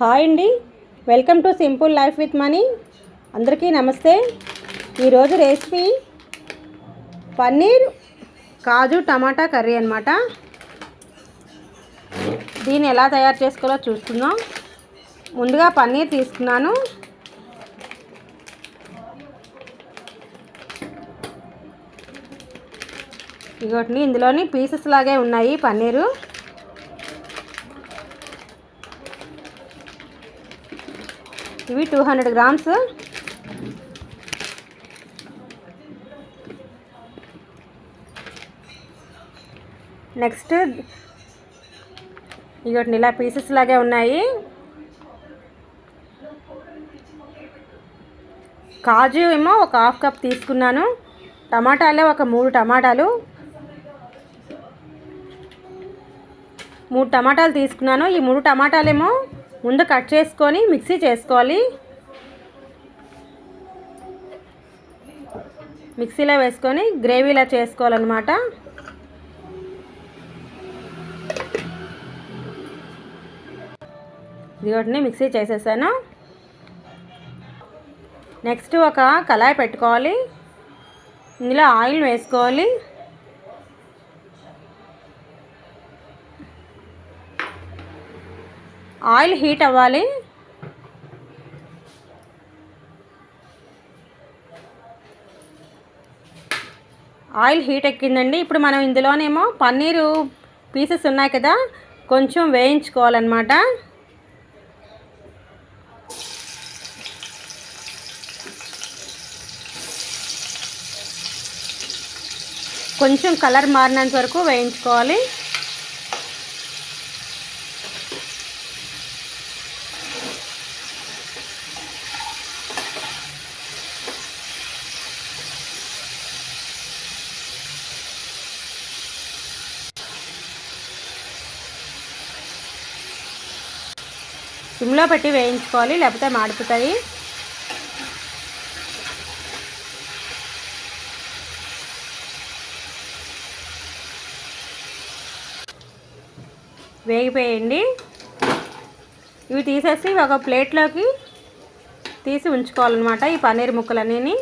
Hi అండి, welcome to simple life with money. అందరికీ నమస్తే. ఈరోజు రెసిపీ పన్నీర్ కాజు టమాటా కర్రీ అన్నమాట. దీన్ని ఎలా తయారు చేసుకోవాలో చూసుకుందాం. ముందుగా పన్నీర్ తీసుకున్నాను. ఇగోటిని ఇందులోని పీసెస్ లాగే ఉన్నాయి పన్నీరు. ఇవి 200 గ్రామ్స్. నెక్స్ట్ ఇగోటిని ఇలా పీసెస్ లాగే ఉన్నాయి. కాజు ఏమో ఒక హాఫ్ కప్ తీసుకున్నాను. టమాటాలే ఒక 3 టమాటాలు. 3 టమాటాలు తీసుకున్నాను. ఈ 3 టమాటాలేమో ముందు కట్ చేసుకొని మిక్సీ చేసుకోవాలి. మిక్సీలో వేసుకొని గ్రేవీలా చేసుకోవాలన్నమాట. ఇదిగోటిని మిక్సీ చేసేసాను. నెక్స్ట్ ఒక కళాయి పెట్టుకోవాలి. ఇందులో ఆయిల్ వేసుకోవాలి. ఆయిల్ హీట్ అవ్వాలి. ఆయిల్ హీట్ ఎక్కిందండి. ఇప్పుడు మనం ఇందులోనేమో పన్నీరు పీసెస్ ఉన్నాయి కదా, కొంచెం వేయించుకోవాలన్నమాట. కొంచెం కలర్ మారినంత వరకు వేయించుకోవాలి. సిమ్లో పెట్టి వేయించుకోవాలి, లేకపోతే మాడిపోతాయి. వేగిపోయండి. ఇవి తీసేసి ఒక ప్లేట్లోకి తీసి ఉంచుకోవాలన్నమాట ఈ పన్నీర్ ముక్కలన్నీ.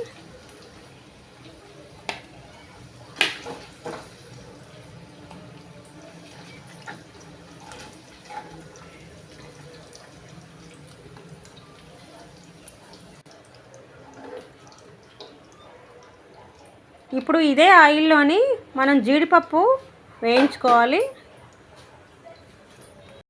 ఇప్పుడు ఇదే ఆయిల్లోని మనం జీడిపప్పు వేయించుకోవాలి.